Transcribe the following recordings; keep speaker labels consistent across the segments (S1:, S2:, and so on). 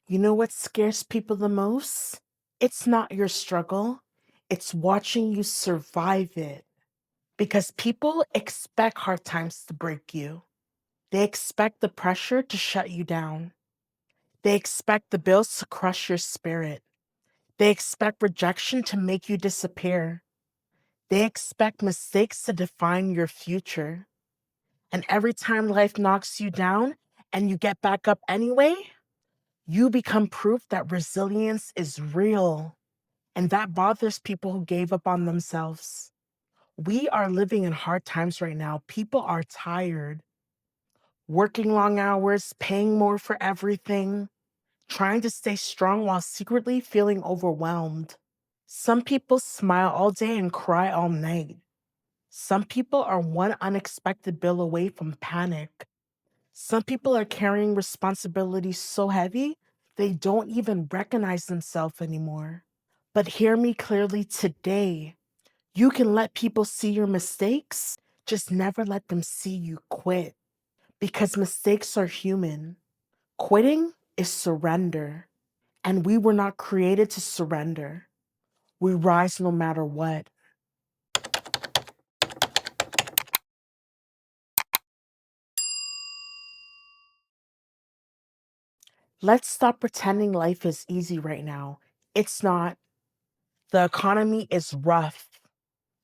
S1: You know what scares people the most? It's not your struggle, it's watching you survive it. Because people expect hard times to break you. They expect the pressure to shut you down. They expect the bills to crush your spirit. They expect rejection to make you disappear. They expect mistakes to define your future. And every time life knocks you down and you get back up anyway, you become proof that resilience is real. And that bothers people who gave up on themselves. We are living in hard times right now. People are tired, working long hours, paying more for everything, trying to stay strong while secretly feeling overwhelmed. Some people smile all day and cry all night. Some people are one unexpected bill away from panic. Some people are carrying responsibilities so heavy they don't even recognize themselves anymore. But hear me clearly today. You can let people see your mistakes, just never let them see you quit because mistakes are human. Quitting is surrender, and we were not created to surrender. We rise no matter what. Let's stop pretending life is easy right now. It's not. The economy is rough.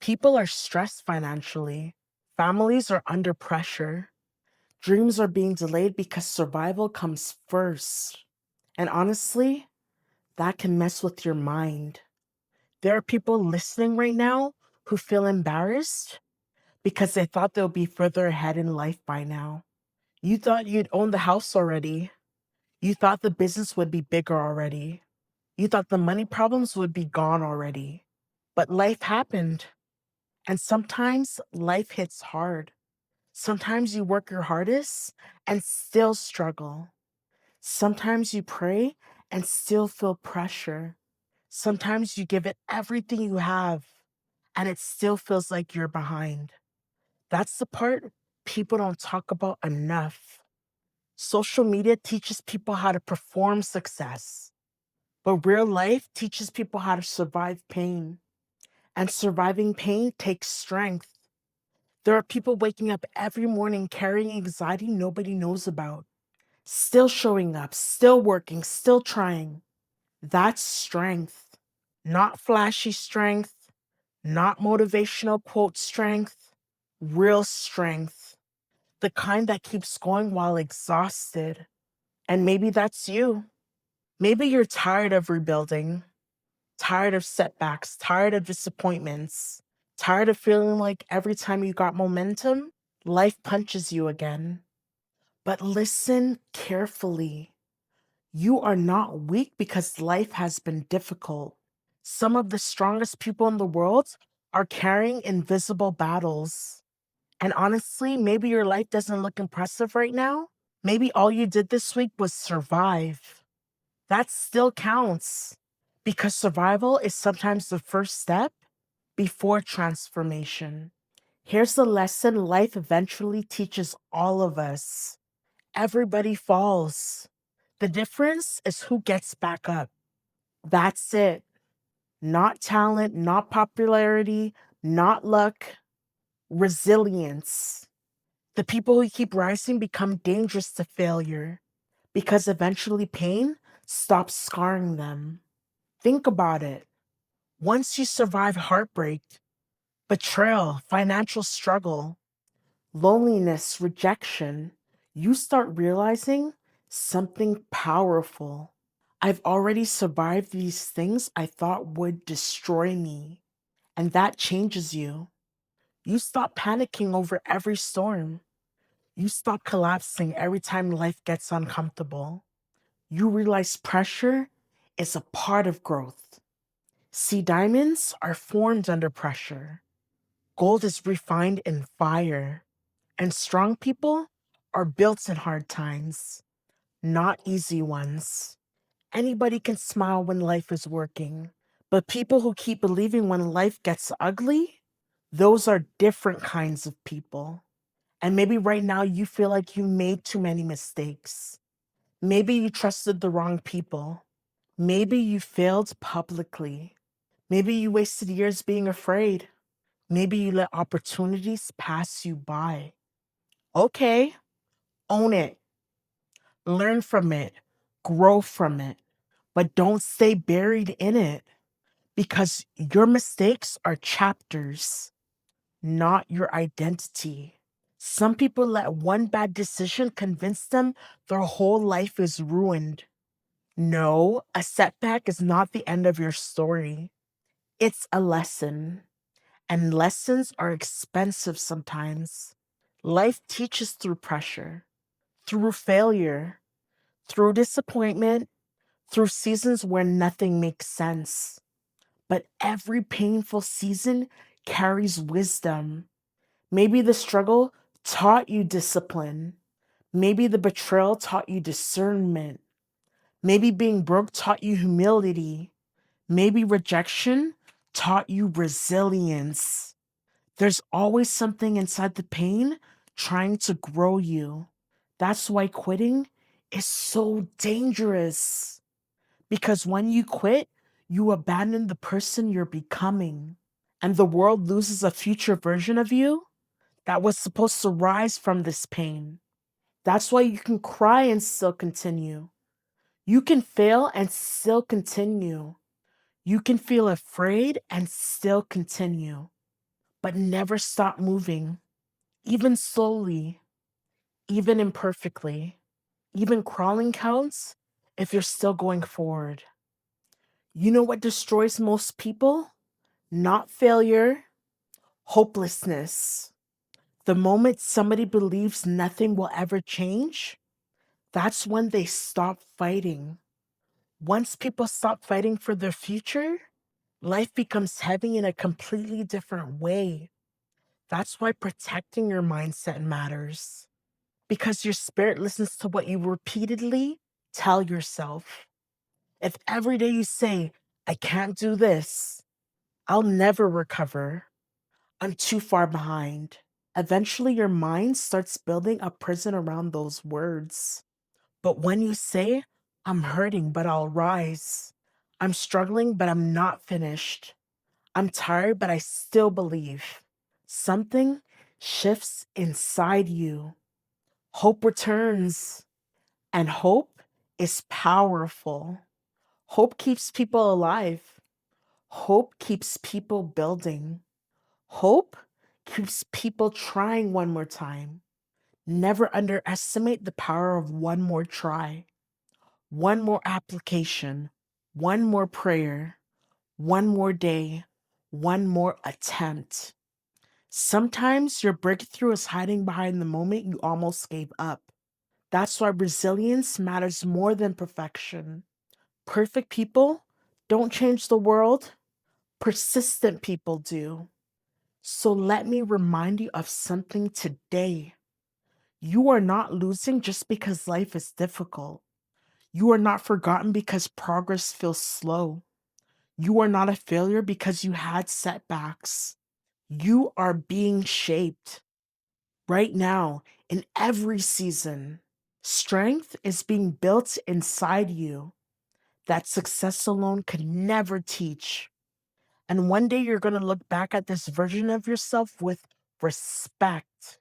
S1: People are stressed financially. Families are under pressure. Dreams are being delayed because survival comes first. And honestly, that can mess with your mind. There are people listening right now who feel embarrassed because they thought they'll be further ahead in life by now. You thought you'd own the house already. You thought the business would be bigger already. You thought the money problems would be gone already. But life happened. And sometimes life hits hard. Sometimes you work your hardest and still struggle. Sometimes you pray and still feel pressure. Sometimes you give it everything you have and it still feels like you're behind. That's the part people don't talk about enough. Social media teaches people how to perform success, but real life teaches people how to survive pain. And surviving pain takes strength. There are people waking up every morning carrying anxiety nobody knows about, still showing up, still working, still trying. That's strength, not flashy strength, not motivational quote strength, real strength, the kind that keeps going while exhausted. And maybe that's you. Maybe you're tired of rebuilding, tired of setbacks, tired of disappointments, tired of feeling like every time you got momentum, life punches you again. But listen carefully. You are not weak because life has been difficult. Some of the strongest people in the world are carrying invisible battles. And honestly, maybe your life doesn't look impressive right now. Maybe all you did this week was survive. That still counts because survival is sometimes the first step before transformation. Here's the lesson life eventually teaches all of us: everybody falls. The difference is who gets back up. That's it. Not talent, not popularity, not luck, resilience. The people who keep rising become dangerous to failure because eventually pain stops scarring them. Think about it. Once you survive heartbreak, betrayal, financial struggle, loneliness, rejection, you start realizing something powerful. I've already survived these things I thought would destroy me. And that changes you. You stop panicking over every storm. You stop collapsing every time life gets uncomfortable. You realize pressure is a part of growth. See, diamonds are formed under pressure. Gold is refined in fire. And strong people are built in hard times, not easy ones. Anybody can smile when life is working, but people who keep believing when life gets ugly, those are different kinds of people. And maybe right now you feel like you made too many mistakes. Maybe you trusted the wrong people. Maybe you failed publicly. Maybe you wasted years being afraid. Maybe you let opportunities pass you by. Okay, own it, learn from it, grow from it, but don't stay buried in it because your mistakes are chapters, not your identity. Some people let one bad decision convince them their whole life is ruined. No, a setback is not the end of your story. It's a lesson, and lessons are expensive sometimes. Life teaches through pressure, through failure, through disappointment, through seasons where nothing makes sense. But every painful season carries wisdom. Maybe the struggle taught you discipline. Maybe the betrayal taught you discernment. Maybe being broke taught you humility. Maybe rejection taught you resilience. There's always something inside the pain trying to grow you. That's why quitting is so dangerous. Because when you quit, you abandon the person you're becoming, and the world loses a future version of you that was supposed to rise from this pain. That's why you can cry and still continue. You can fail and still continue. You can feel afraid and still continue, but never stop moving, even slowly, even imperfectly, even crawling counts if you're still going forward. You know what destroys most people? Not failure, hopelessness. The moment somebody believes nothing will ever change, that's when they stop fighting. Once people stop fighting for their future, life becomes heavy in a completely different way. That's why protecting your mindset matters. Because your spirit listens to what you repeatedly tell yourself. If every day you say, I can't do this, I'll never recover, I'm too far behind, eventually your mind starts building a prison around those words. But when you say, I'm hurting, but I'll rise, I'm struggling, but I'm not finished, I'm tired, but I still believe, something shifts inside you. Hope returns, and hope is powerful. Hope keeps people alive. Hope keeps people building. Hope keeps people trying one more time. Never underestimate the power of one more try, one more application, one more prayer, one more day, one more attempt. Sometimes your breakthrough is hiding behind the moment you almost gave up. That's why resilience matters more than perfection. Perfect people don't change the world, persistent people do. So let me remind you of something today. You are not losing just because life is difficult. You are not forgotten because progress feels slow. You are not a failure because you had setbacks. You are being shaped right now in every season. Strength is being built inside you that success alone could never teach. And one day you're going to look back at this version of yourself with respect,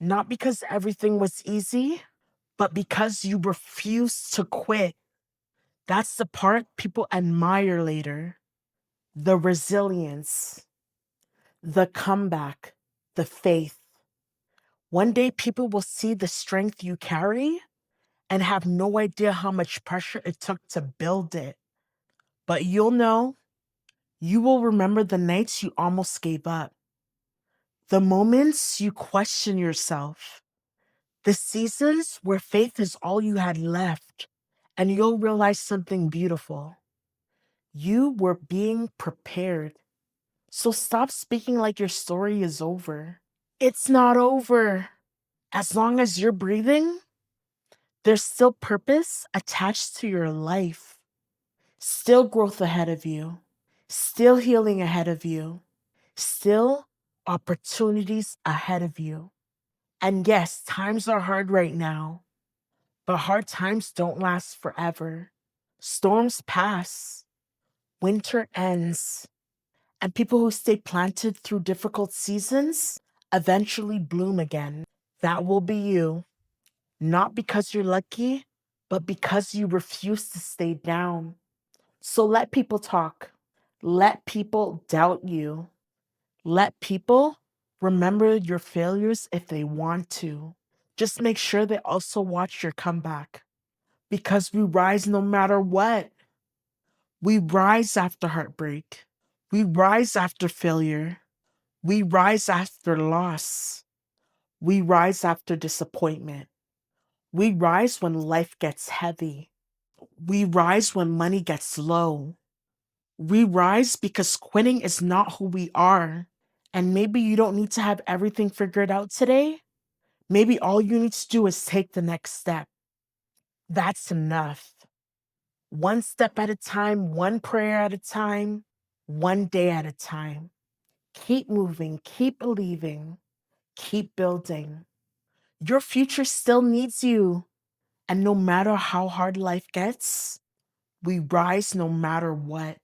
S1: not because everything was easy, but because you refused to quit. That's the part people admire later: the resilience, the comeback, the faith. One day people will see the strength you carry and have no idea how much pressure it took to build it. But you'll know, you will remember the nights you almost gave up, the moments you question yourself, the seasons where faith is all you had left, and you'll realize something beautiful. You were being prepared. So stop speaking like your story is over. It's not over. As long as you're breathing, there's still purpose attached to your life, still growth ahead of you, still healing ahead of you, still opportunities ahead of you. And yes, times are hard right now, But hard times don't last forever. Storms pass, winter ends, and people who stay planted through difficult seasons eventually bloom again. That will be you. Not because you're lucky, but because you refuse to stay down. So let people talk. Let people doubt you. Let people remember your failures if they want to. Just make sure they also watch your comeback because we rise no matter what. We rise after heartbreak. We rise after failure. We rise after loss. We rise after disappointment. We rise when life gets heavy. We rise when money gets low. We rise because quitting is not who we are. And maybe you don't need to have everything figured out today. Maybe all you need to do is take the next step. That's enough. One step at a time, one prayer at a time, one day at a time. Keep moving, keep believing, keep building. Your future still needs you. And no matter how hard life gets, we rise no matter what.